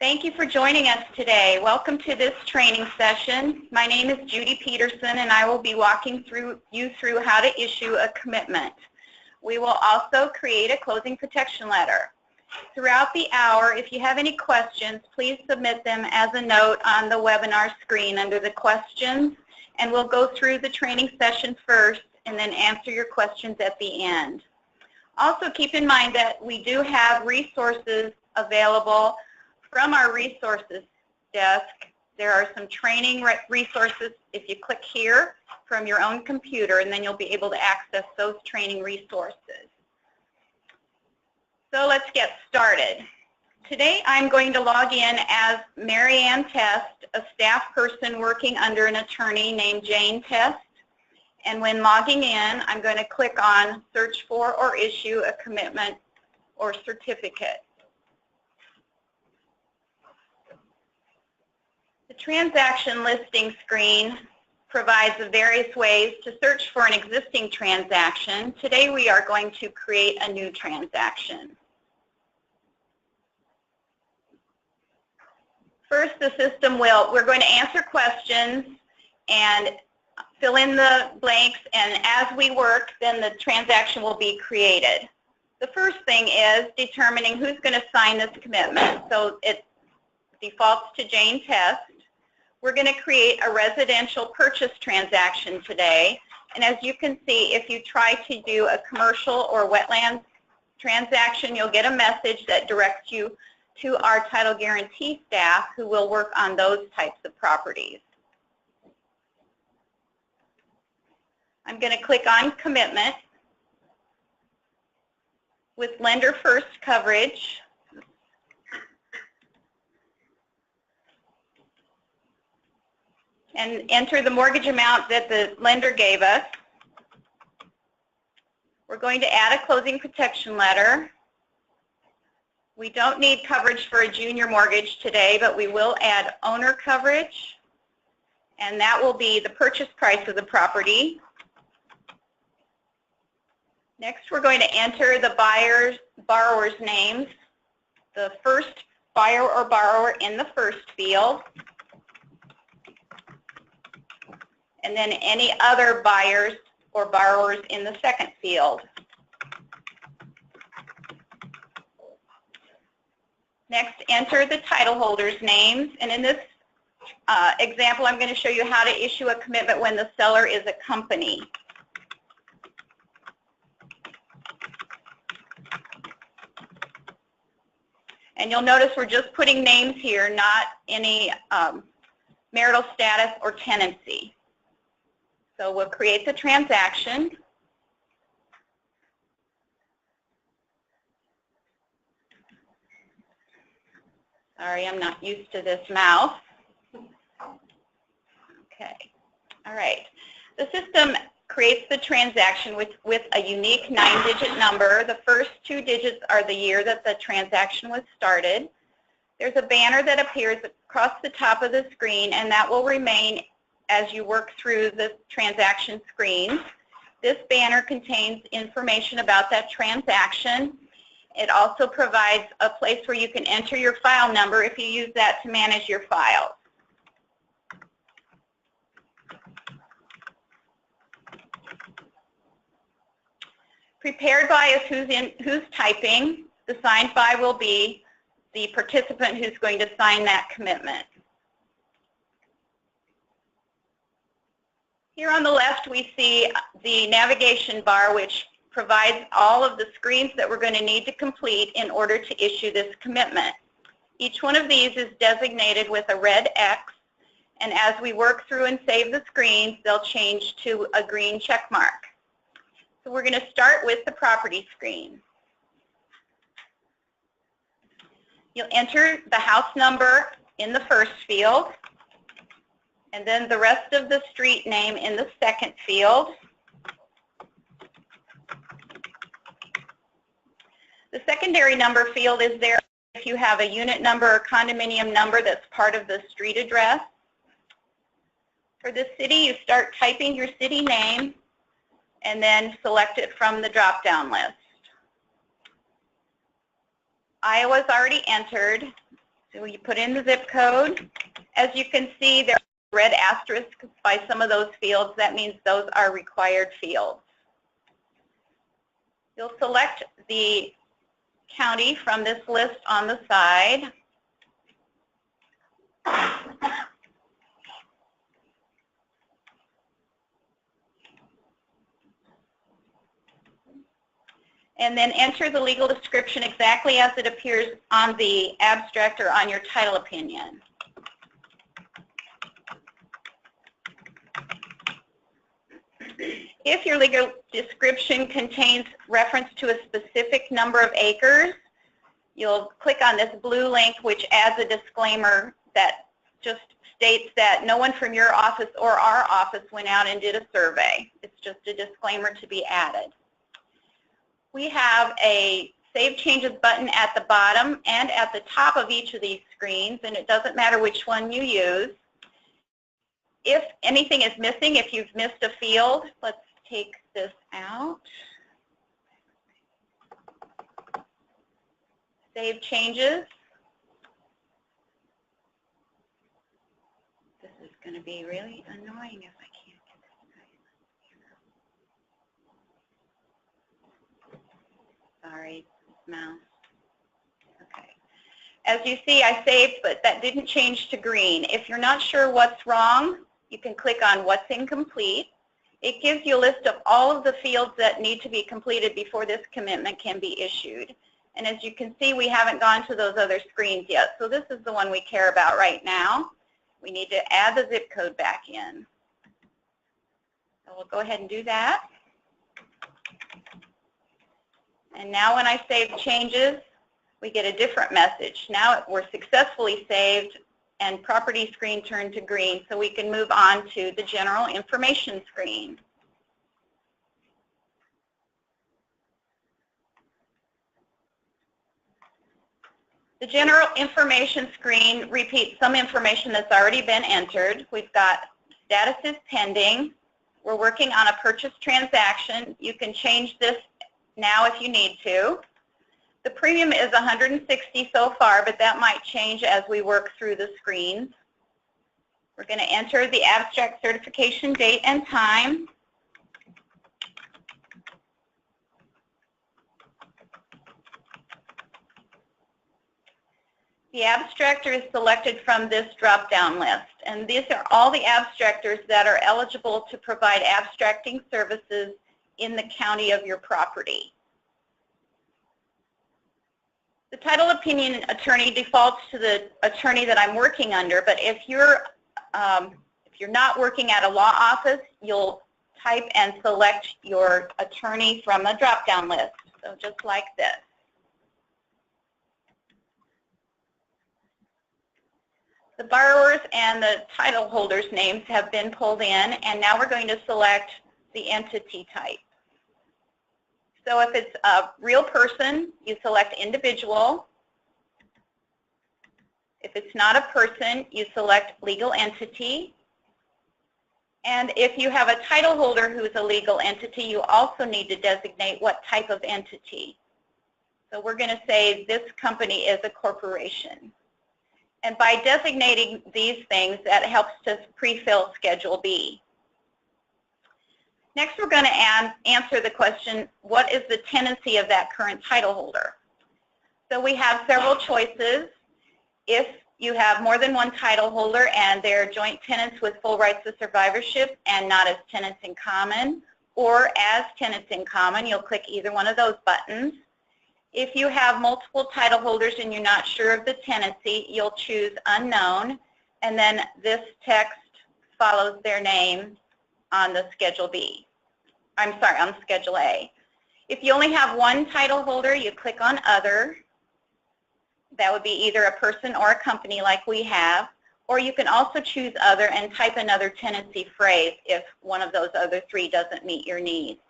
Thank you for joining us today. Welcome to this training session. My name is Judy Peterson and I will be walking you through how to issue a commitment. We will also create a closing protection letter. Throughout the hour, if you have any questions, please submit them as a note on the webinar screen under the questions, and we'll go through the training session first and then answer your questions at the end. Also keep in mind that we do have resources available from our resources desk. There are some training resources if you click here from your own computer, and then you'll be able to access those training resources. So let's get started. Today I'm going to log in as Mary Ann Test, a staff person working under an attorney named Jane Test. And when logging in, I'm going to click on Search for or Issue a Commitment or Certificate. The transaction listing screen provides various ways to search for an existing transaction. Today we are going to create a new transaction. First, we're going to answer questions and fill in the blanks, and as we work, then the transaction will be created. The first thing is determining who's going to sign this commitment. So it defaults to Jane Test. We're going to create a residential purchase transaction today, and as you can see, if you try to do a commercial or wetlands transaction, you'll get a message that directs you to our title guarantee staff who will work on those types of properties. I'm going to click on Commitment with Lender First coverage. And enter the mortgage amount that the lender gave us. We're going to add a closing protection letter. We don't need coverage for a junior mortgage today, but we will add owner coverage, and that will be the purchase price of the property. Next, we're going to enter the borrower's names, the first buyer or borrower in the first field, and then any other buyers or borrowers in the second field. Next, enter the title holders' names, and in this example, I'm going to show you how to issue a commitment when the seller is a company. And you'll notice we're just putting names here, not any marital status or tenancy. So we'll create the transaction. Sorry, I'm not used to this mouse. Okay. All right. The system creates the transaction with a unique 9-digit number. The first 2 digits are the year that the transaction was started. There's a banner that appears across the top of the screen, and that will remain as you work through the transaction screen. This banner contains information about that transaction. It also provides a place where you can enter your file number if you use that to manage your files. Prepared by is who's typing. The signed by will be the participant who's going to sign that commitment. Here on the left we see the navigation bar, which provides all of the screens that we're going to need to complete in order to issue this commitment. Each one of these is designated with a red X, and as we work through and save the screens, they'll change to a green check mark. So we're going to start with the property screen. You'll enter the house number in the first field, and then the rest of the street name in the second field. The secondary number field is there if you have a unit number or condominium number that's part of the street address. For the city, you start typing your city name and then select it from the drop-down list. Iowa's already entered, So you put in the zip code. As you can see, there are red asterisks by some of those fields. That means those are required fields. You'll select the county from this list on the side. And then enter the legal description exactly as it appears on the abstract or on your title opinion. If your legal description contains reference to a specific number of acres, you'll click on this blue link, which adds a disclaimer that just states that no one from your office or our office went out and did a survey. It's just a disclaimer to be added. We have a Save Changes button at the bottom and at the top of each of these screens, and it doesn't matter which one you use. If anything is missing, if you've missed a field, let's take this out. Save Changes. This is going to be really annoying if I can't get this. Sorry, mouse. Okay. As you see, I saved, but that didn't change to green. If you're not sure what's wrong, you can click on What's Incomplete. It gives you a list of all of the fields that need to be completed before this commitment can be issued. And as you can see, we haven't gone to those other screens yet, so this is the one we care about right now. We need to add the zip code back in. So we'll go ahead and do that. And now when I save changes, we get a different message. Now we're successfully saved and property screen turned to green, so we can move on to the general information screen. The general information screen repeats some information that's already been entered. We've got status is pending. We're working on a purchase transaction. You can change this now if you need to. The premium is $160 so far, but that might change as we work through the screens. We're going to enter the abstract certification date and time. The abstractor is selected from this drop-down list, and these are all the abstractors that are eligible to provide abstracting services in the county of your property. The title opinion attorney defaults to the attorney that I'm working under, but if you're not working at a law office, you'll type and select your attorney from a drop-down list, so just like this. The borrowers and the title holders' names have been pulled in, and now we're going to select the entity type. So if it's a real person, you select individual. If it's not a person, you select legal entity. And if you have a title holder who is a legal entity, you also need to designate what type of entity. So we're going to say this company is a corporation. And by designating these things, that helps to pre-fill Schedule B. Next, we're going to answer the question, what is the tenancy of that current title holder? So we have several choices. If you have more than one title holder and they're joint tenants with full rights of survivorship and not as tenants in common, or as tenants in common, you'll click either one of those buttons. If you have multiple title holders and you're not sure of the tenancy, you'll choose unknown, and then this text follows their name on the Schedule B. I'm sorry, on Schedule A. If you only have one title holder, you click on Other. That would be either a person or a company like we have, or you can also choose Other and type another tenancy phrase if one of those other three doesn't meet your needs.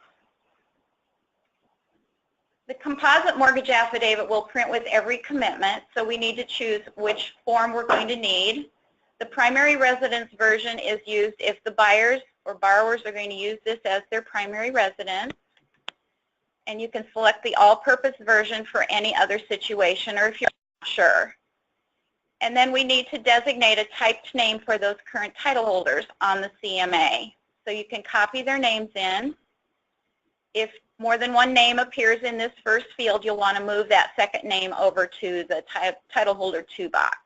The composite mortgage affidavit will print with every commitment, so we need to choose which form we're going to need. The primary residence version is used if the buyers or borrowers are going to use this as their primary residence. And you can select the all-purpose version for any other situation or if you're not sure. And then we need to designate a typed name for those current title holders on the CMA. So you can copy their names in. If more than one name appears in this first field, you'll want to move that second name over to the title holder 2 box.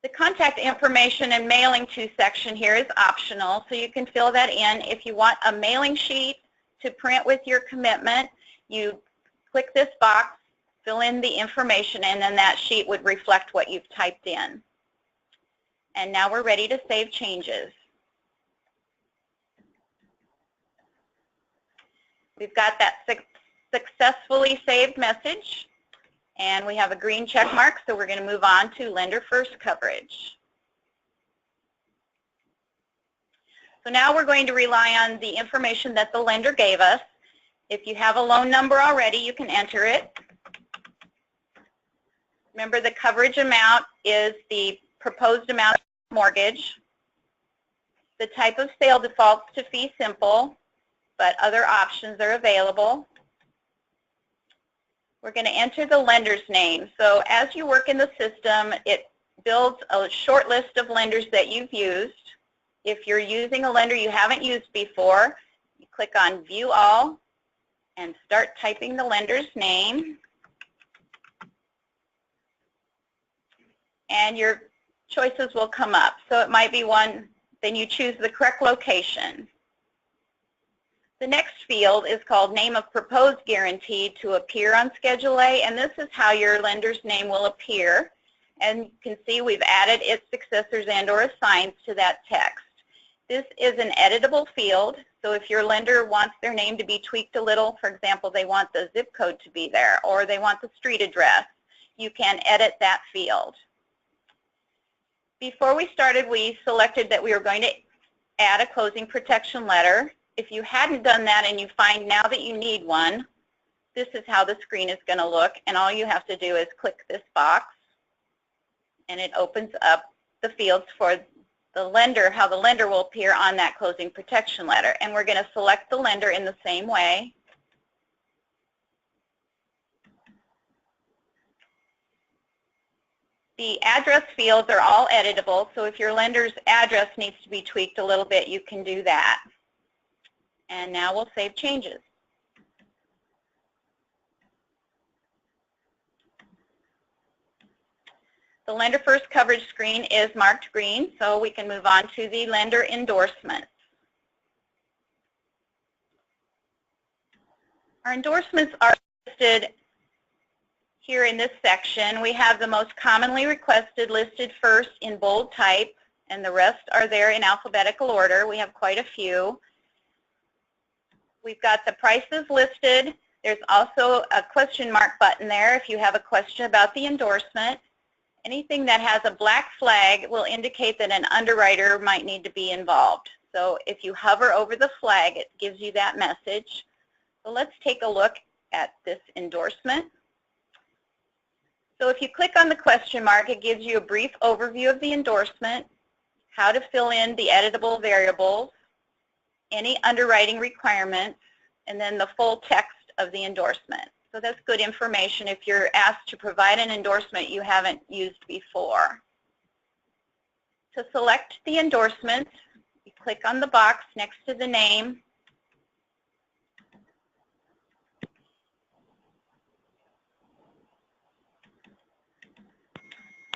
The contact information and mailing to section here is optional, so you can fill that in. If you want a mailing sheet to print with your commitment, you click this box, fill in the information, and then that sheet would reflect what you've typed in. And now we're ready to save changes. We've got that successfully saved message, and we have a green check mark, so we're going to move on to lender first coverage. So now we're going to rely on the information that the lender gave us. If you have a loan number already, you can enter it. Remember, the coverage amount is the proposed amount of mortgage. The type of sale defaults to fee simple, but other options are available. We're going to enter the lender's name. So as you work in the system, it builds a short list of lenders that you've used. If you're using a lender you haven't used before, you click on View All and start typing the lender's name. And your choices will come up. So it might be one, then you choose the correct location. The next field is called Name of Proposed Guarantee to appear on Schedule A, and this is how your lender's name will appear. And you can see we've added its successors and or assigns to that text. This is an editable field, so if your lender wants their name to be tweaked a little, for example, they want the zip code to be there or they want the street address, you can edit that field. Before we started, we selected that we were going to add a closing protection letter. If you hadn't done that and you find now that you need one, this is how the screen is going to look, and all you have to do is click this box and it opens up the fields for the lender, how the lender will appear on that closing protection letter. And we're going to select the lender in the same way. The address fields are all editable, so if your lender's address needs to be tweaked a little bit, you can do that. And now we'll save changes. The lender first coverage screen is marked green, so we can move on to the lender endorsements. Our endorsements are listed here in this section. We have the most commonly requested listed first in bold type, and the rest are there in alphabetical order. We have quite a few. We've got the prices listed. There's also a question mark button there if you have a question about the endorsement. Anything that has a black flag will indicate that an underwriter might need to be involved. So if you hover over the flag, it gives you that message. So let's take a look at this endorsement. So if you click on the question mark, it gives you a brief overview of the endorsement, how to fill in the editable variables, any underwriting requirements, and then the full text of the endorsement. So that's good information if you're asked to provide an endorsement you haven't used before. To select the endorsement, you click on the box next to the name.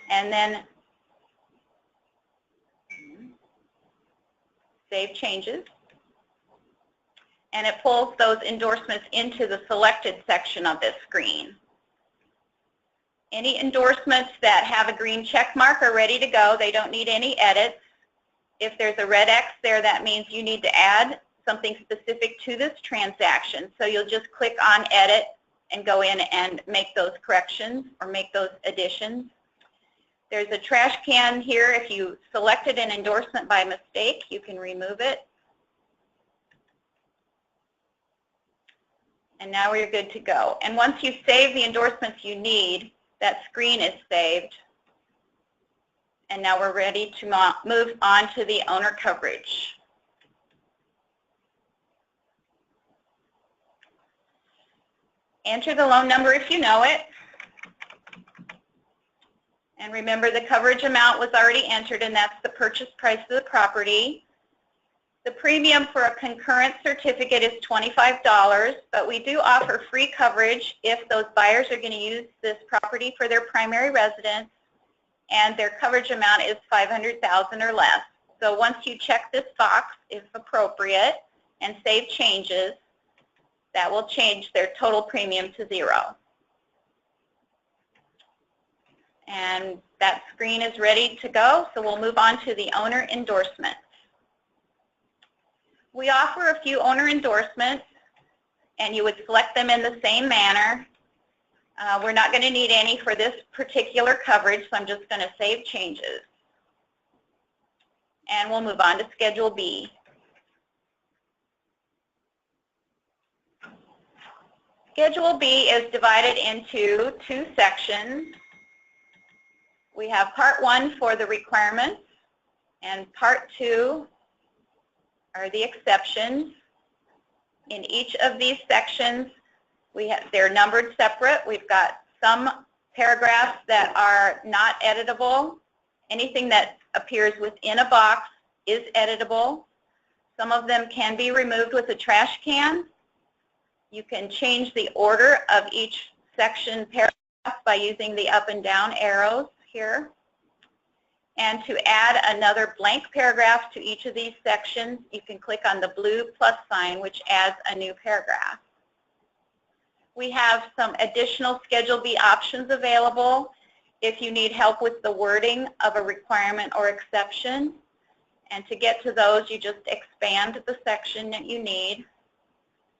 And then save changes. And it pulls those endorsements into the selected section of this screen. Any endorsements that have a green check mark are ready to go. They don't need any edits. If there's a red X there, that means you need to add something specific to this transaction. So you'll just click on Edit and go in and make those corrections or make those additions. There's a trash can here. If you selected an endorsement by mistake, you can remove it. And now we're good to go. And once you save the endorsements you need, that screen is saved. And now we're ready to move on to the owner coverage. Enter the loan number if you know it. And remember, the coverage amount was already entered, and that's the purchase price of the property. The premium for a concurrent certificate is $25, but we do offer free coverage if those buyers are going to use this property for their primary residence and their coverage amount is $500,000 or less. So once you check this box, if appropriate, and save changes, that will change their total premium to $0. And that screen is ready to go, so we'll move on to the owner endorsements. We offer a few owner endorsements, and you would select them in the same manner. We're not going to need any for this particular coverage, so I'm just going to save changes. And we'll move on to Schedule B. Schedule B is divided into two sections. We have Part 1 for the requirements, and Part 2 are the exceptions. In each of these sections, they're numbered separate. We've got some paragraphs that are not editable. Anything that appears within a box is editable. Some of them can be removed with a trash can. You can change the order of each section paragraph by using the up and down arrows here. And to add another blank paragraph to each of these sections, you can click on the blue plus sign, which adds a new paragraph. We have some additional Schedule B options available if you need help with the wording of a requirement or exception. And to get to those, you just expand the section that you need,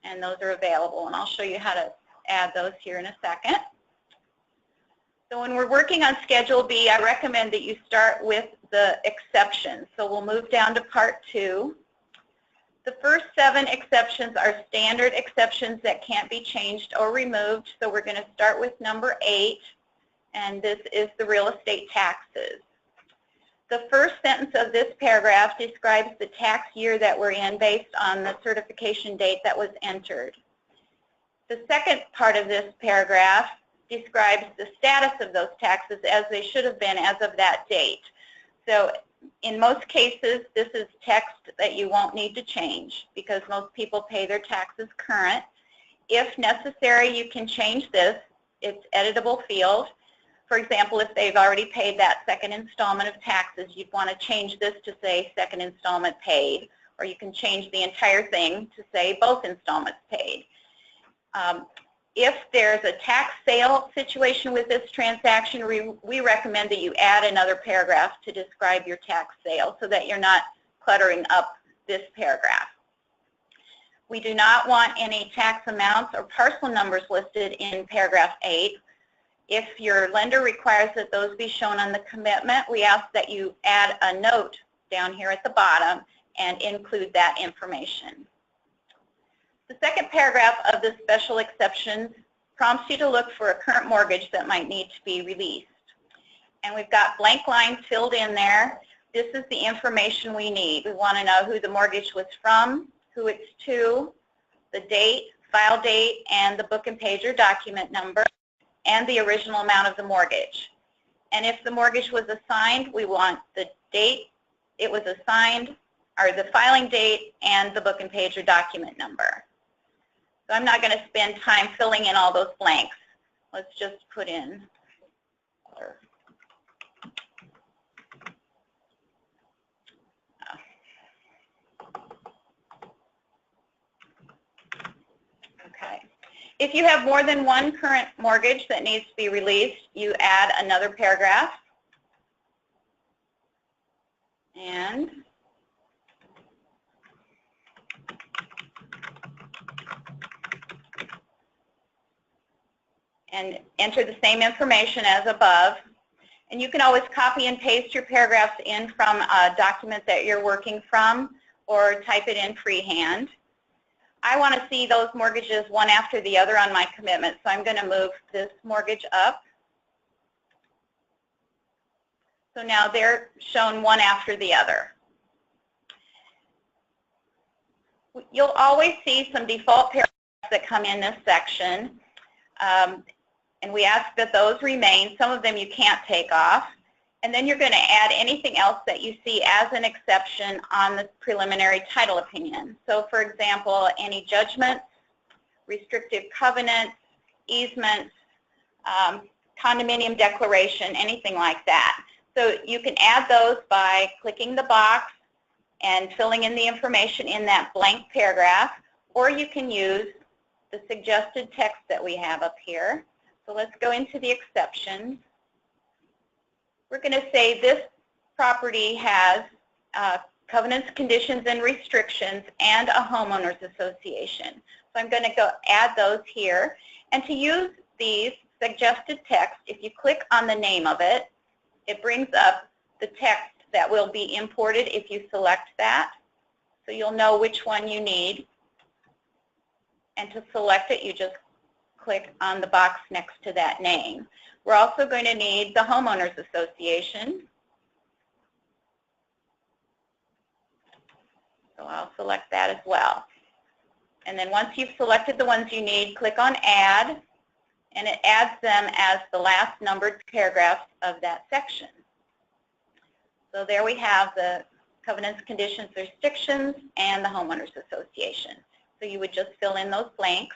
and those are available. And I'll show you how to add those here in a second. So when we're working on Schedule B, I recommend that you start with the exceptions. So we'll move down to Part 2. The first 7 exceptions are standard exceptions that can't be changed or removed. So we're going to start with number 8, and this is the real estate taxes. The first sentence of this paragraph describes the tax year that we're in based on the certification date that was entered. The second part of this paragraph describes the status of those taxes as they should have been as of that date. So in most cases, this is text that you won't need to change because most people pay their taxes current. If necessary, you can change this. It's editable field. For example, if they've already paid that second installment of taxes, you'd want to change this to say second installment paid, or you can change the entire thing to say both installments paid. If there's a tax sale situation with this transaction, we recommend that you add another paragraph to describe your tax sale so that you're not cluttering up this paragraph. We do not want any tax amounts or parcel numbers listed in paragraph 8. If your lender requires that those be shown on the commitment, we ask that you add a note down here at the bottom and include that information. The second paragraph of the special exceptions prompts you to look for a current mortgage that might need to be released. And we've got blank lines filled in there. This is the information we need. We want to know who the mortgage was from, who it's to, the date, file date, and the book and page or document number, and the original amount of the mortgage. And if the mortgage was assigned, we want the date it was assigned, or the filing date, and the book and page or document number. So I'm not going to spend time filling in all those blanks. Let's just put in color. Okay. If you have more than one current mortgage that needs to be released, you add another paragraph. And enter the same information as above. And you can always copy and paste your paragraphs in from a document that you're working from or type it in freehand. I want to see those mortgages one after the other on my commitment, so I'm going to move this mortgage up. So now they're shown one after the other. You'll always see some default paragraphs that come in this section, and we ask that those remain. Some of them you can't take off. And then you're going to add anything else that you see as an exception on the preliminary title opinion. So for example, any judgments, restrictive covenants, easements, condominium declaration, anything like that. So you can add those by clicking the box and filling in the information in that blank paragraph, or you can use the suggested text that we have up here. So let's go into the exceptions. We're going to say this property has covenants, conditions, and restrictions, and a homeowners association. So I'm going to go add those here. And to use these suggested text, if you click on the name of it, it brings up the text that will be imported if you select that. So you'll know which one you need. And to select it, you just click on the box next to that name. We're also going to need the homeowners association. So I'll select that as well. And then once you've selected the ones you need, click on Add, and it adds them as the last numbered paragraph of that section. So there we have the covenants, conditions, restrictions, and the homeowners association. So you would just fill in those blanks.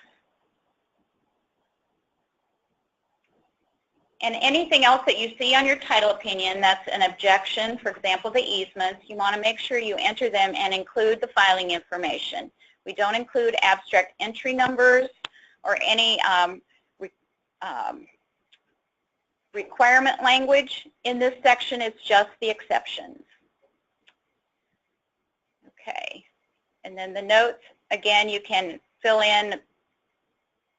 And anything else that you see on your title opinion that's an objection, for example, the easements, you want to make sure you enter them and include the filing information. We don't include abstract entry numbers or any requirement language in this section. It's just the exceptions. Okay. And then the notes, again, you can fill in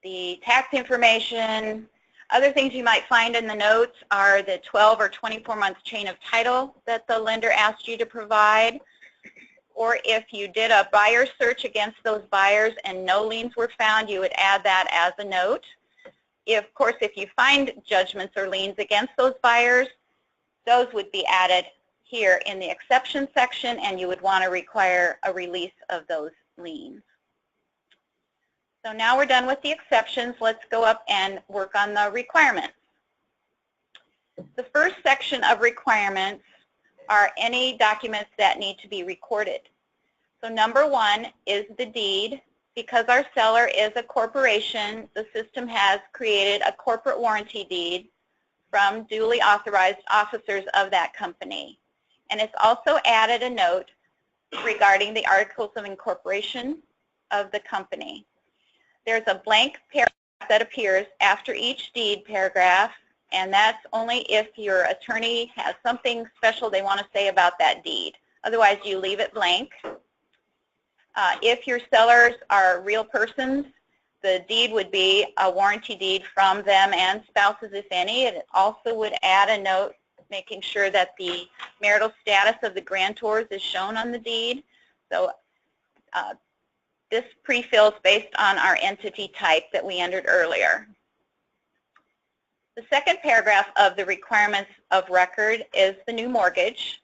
the tax information. Other things you might find in the notes are the 12 or 24 month chain of title that the lender asked you to provide. Or if you did a buyer search against those buyers and no liens were found, you would add that as a note. Of course, if you find judgments or liens against those buyers, those would be added here in the exception section, and you would want to require a release of those liens. So now we're done with the exceptions. Let's go up and work on the requirements. The first section of requirements are any documents that need to be recorded. So number one is the deed. Because our seller is a corporation, the system has created a corporate warranty deed from duly authorized officers of that company. And it's also added a note regarding the articles of incorporation of the company. There's a blank paragraph that appears after each deed paragraph, and that's only if your attorney has something special they want to say about that deed. Otherwise, you leave it blank. If your sellers are real persons, the deed would be a warranty deed from them and spouses, if any. It also would add a note making sure that the marital status of the grantors is shown on the deed. So this pre-fills based on our entity type that we entered earlier. The second paragraph of the requirements of record is the new mortgage.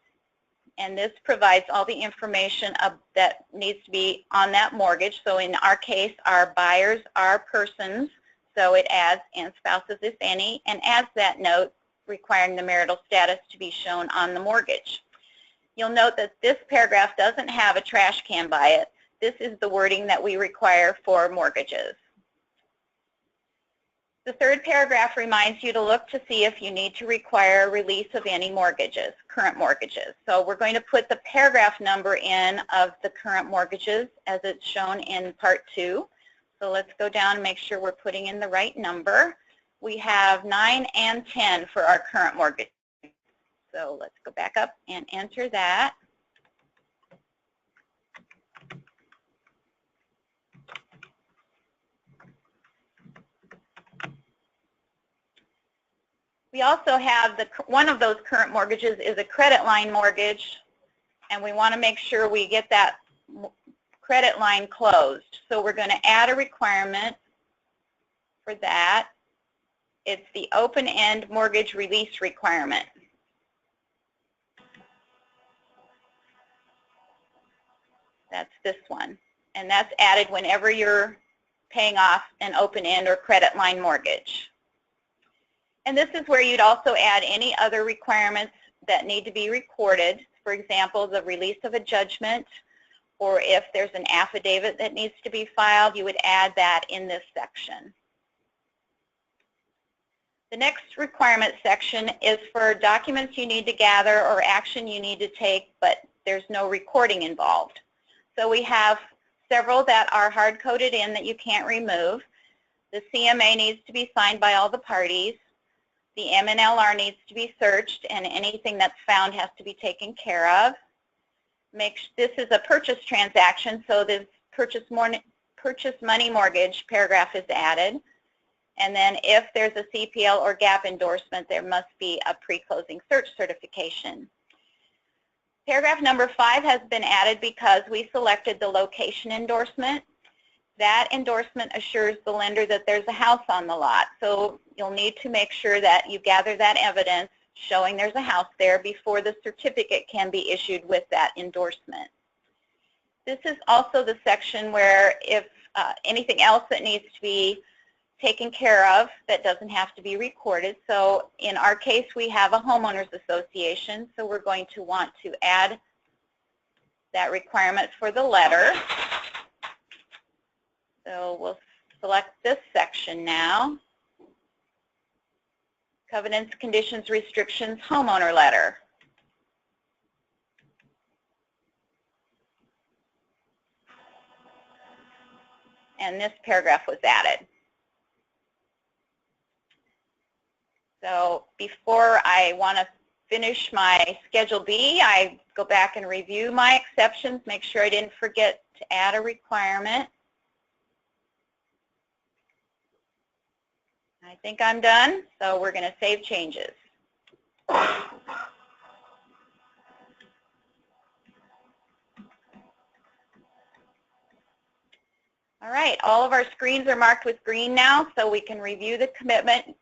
And this provides all the information that needs to be on that mortgage. So in our case, our buyers are persons, so it adds and spouses, if any, and adds that note requiring the marital status to be shown on the mortgage. You'll note that this paragraph doesn't have a trash can by it. This is the wording that we require for mortgages. The third paragraph reminds you to look to see if you need to require a release of any mortgages, current mortgages. So we're going to put the paragraph number in of the current mortgages as it's shown in Part 2. So let's go down and make sure we're putting in the right number. We have 9 and 10 for our current mortgage. So let's go back up and enter that. We also have one of those current mortgages is a credit line mortgage, and we want to make sure we get that credit line closed. So we're going to add a requirement for that. It's the open-end mortgage release requirement. That's this one, and that's added whenever you're paying off an open-end or credit line mortgage. And this is where you'd also add any other requirements that need to be recorded. For example, the release of a judgment, or if there's an affidavit that needs to be filed, you would add that in this section. The next requirement section is for documents you need to gather or action you need to take, but there's no recording involved. So we have several that are hard-coded in that you can't remove. The CMA needs to be signed by all the parties. The MNLR needs to be searched, and anything that's found has to be taken care of. This is a purchase transaction, so this purchase money mortgage paragraph is added. And then if there's a CPL or GAAP endorsement, there must be a pre-closing search certification. Paragraph number 5 has been added because we selected the location endorsement. That endorsement assures the lender that there's a house on the lot. So you'll need to make sure that you gather that evidence showing there's a house there before the certificate can be issued with that endorsement. This is also the section where if anything else that needs to be taken care of that doesn't have to be recorded. So in our case, we have a homeowners association, so we're going to want to add that requirement for the letter. So we'll select this section now. Covenants, conditions, restrictions, homeowner letter. And this paragraph was added. So before I want to finish my Schedule B, I go back and review my exceptions, make sure I didn't forget to add a requirement. I think I'm done, so we're going to save changes. All right, all of our screens are marked with green now, so we can review the commitment,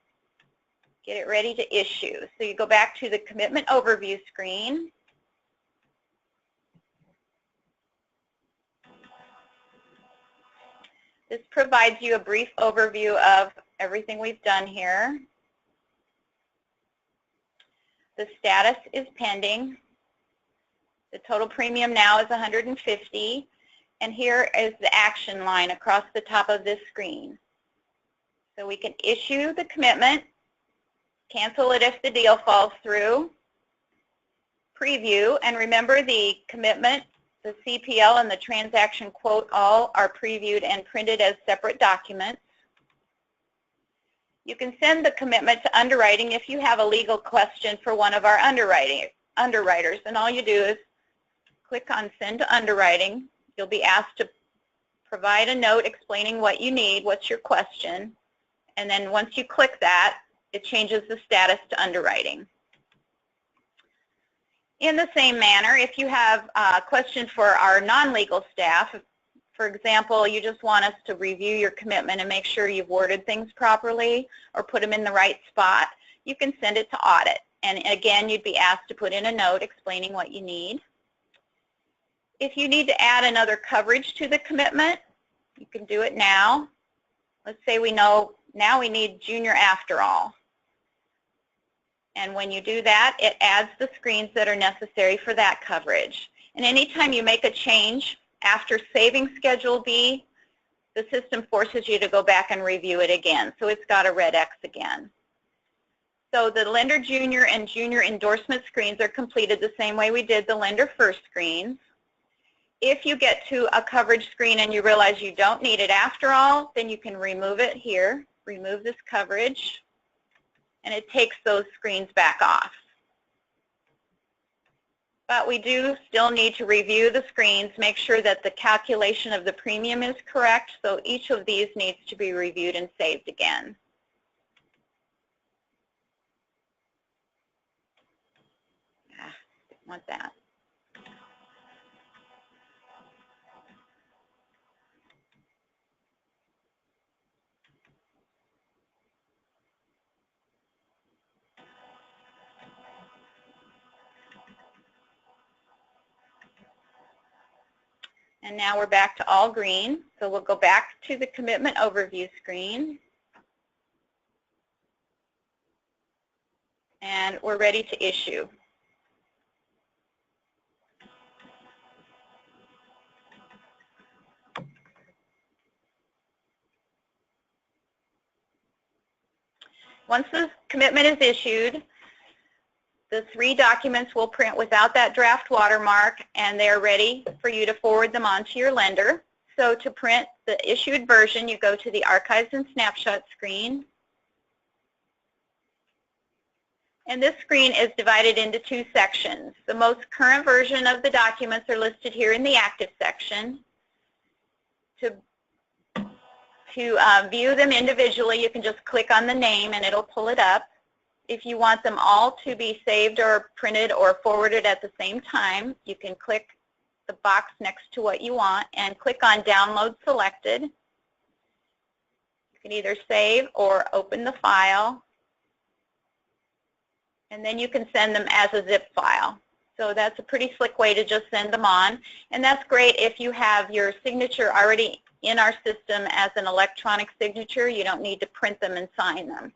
get it ready to issue. So you go back to the commitment overview screen. This provides you a brief overview of everything we've done here. The status is pending. The total premium now is $150, and here is the action line across the top of this screen. So we can issue the commitment, cancel it if the deal falls through, preview, and remember the commitment, the CPL, and the transaction quote all are previewed and printed as separate documents. You can send the commitment to underwriting if you have a legal question for one of our underwriters, and all you do is click on Send to Underwriting. You'll be asked to provide a note explaining what you need, what's your question, and then once you click that, it changes the status to underwriting. In the same manner, if you have a question for our non-legal staff, for example, you just want us to review your commitment and make sure you've worded things properly or put them in the right spot, you can send it to audit. And again, you'd be asked to put in a note explaining what you need. If you need to add another coverage to the commitment, you can do it now. Let's say we know now we need junior after all. And when you do that, it adds the screens that are necessary for that coverage. And anytime you make a change after saving Schedule B, the system forces you to go back and review it again. So it's got a red X again. So the lender junior and junior endorsement screens are completed the same way we did the lender first screens. If you get to a coverage screen and you realize you don't need it after all, then you can remove it here, remove this coverage, and it takes those screens back off. But we do still need to review the screens, make sure that the calculation of the premium is correct, so each of these needs to be reviewed and saved again. Didn't want that. And now we're back to all green. So we'll go back to the commitment overview screen. And we're ready to issue. Once the commitment is issued, the 3 documents will print without that draft watermark, and they're ready for you to forward them on to your lender. So to print the issued version, you go to the Archives and Snapshot screen. And this screen is divided into 2 sections. The most current version of the documents are listed here in the Active section. To view them individually, you can just click on the name and it'll pull it up. If you want them all to be saved or printed or forwarded at the same time, you can click the box next to what you want and click on Download Selected. You can either save or open the file, and then you can send them as a zip file. So that's a pretty slick way to just send them on, and that's great if you have your signature already in our system as an electronic signature. You don't need to print them and sign them.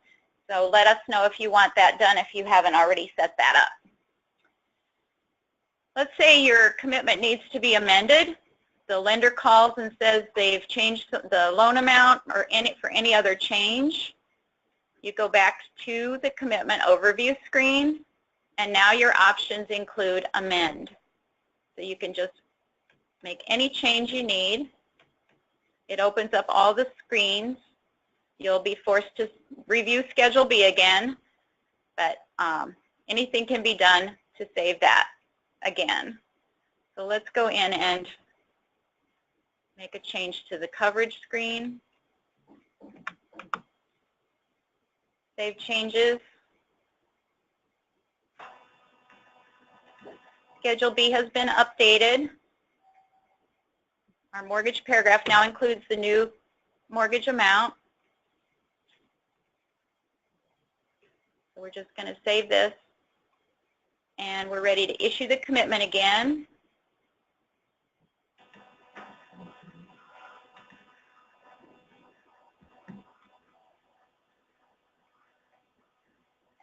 So let us know if you want that done if you haven't already set that up. Let's say your commitment needs to be amended. The lender calls and says they've changed the loan amount or for any other change. You go back to the commitment overview screen, and now your options include amend. So you can just make any change you need. It opens up all the screens. You'll be forced to review Schedule B again, but anything can be done to save that again. So let's go in and make a change to the coverage screen. Save changes. Schedule B has been updated. Our mortgage paragraph now includes the new mortgage amount. So we're just going to save this, and we're ready to issue the commitment again.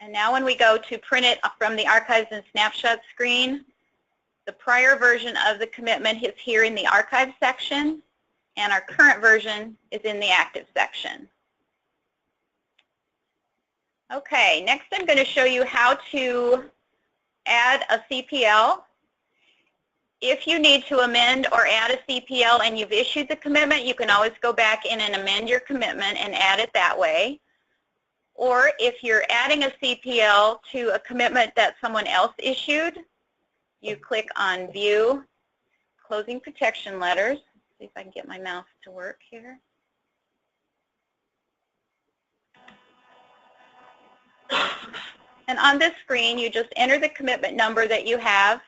And now when we go to print it from the Archives and Snapshot screen, the prior version of the commitment is here in the Archive section, and our current version is in the Active section. Okay, next I'm going to show you how to add a CPL. If you need to amend or add a CPL and you've issued the commitment, you can always go back in and amend your commitment and add it that way. Or if you're adding a CPL to a commitment that someone else issued, you click on View, Closing Protection Letters. See if I can get my mouse to work here. And on this screen, you just enter the commitment number that you have.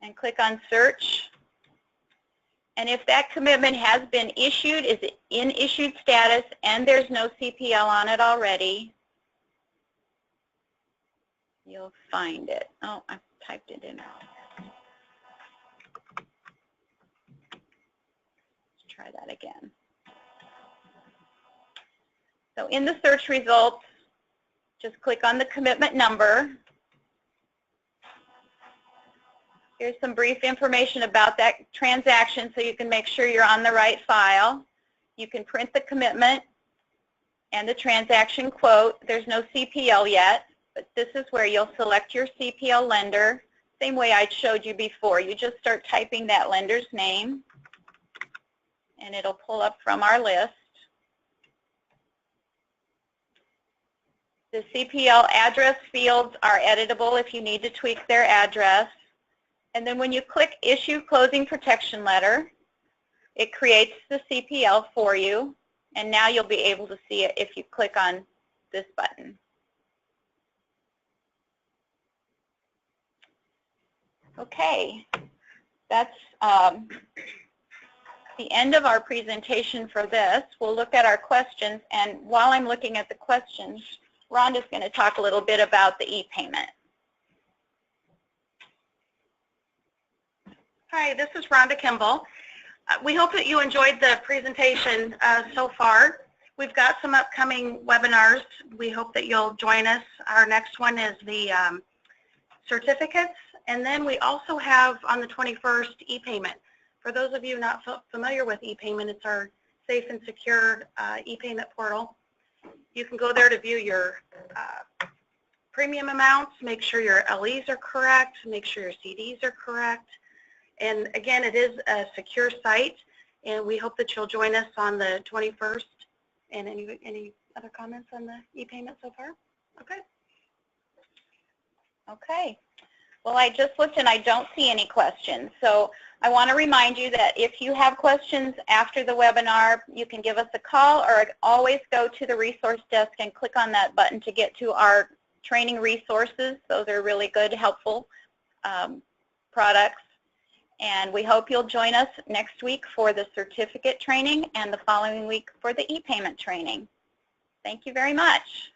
And click on Search. And if that commitment has been issued, is in issued status, and there's no CPL on it already, you'll find it. Oh, I typed it in. Let's try that again. So in the search results, just click on the commitment number. Here's some brief information about that transaction so you can make sure you're on the right file. You can print the commitment and the transaction quote. There's no CPL yet, but this is where you'll select your CPL lender, same way I showed you before. You just start typing that lender's name, and it'll pull up from our list. The CPL address fields are editable if you need to tweak their address. And then when you click Issue Closing Protection Letter, it creates the CPL for you, and now you'll be able to see it if you click on this button. Okay, that's the end of our presentation for this. We'll look at our questions, and while I'm looking at the questions, Rhonda's going to talk a little bit about the e-payment. Hi, this is Rhonda Kimball. We hope that you enjoyed the presentation so far. We've got some upcoming webinars. We hope that you'll join us. Our next one is the certificates, and then we also have on the 21st e-payment. For those of you not familiar with e-payment, it's our safe and secure e-payment portal. You can go there to view your premium amounts, make sure your LEs are correct, make sure your CDs are correct. And again, it is a secure site, and we hope that you'll join us on the 21st. And any other comments on the e-payment so far? Okay. Okay. Well, I just looked and I don't see any questions. So I want to remind you that if you have questions after the webinar, you can give us a call, or always go to the resource desk and click on that button to get to our training resources. Those are really good, helpful products. And we hope you'll join us next week for the certificate training and the following week for the e-payment training. Thank you very much.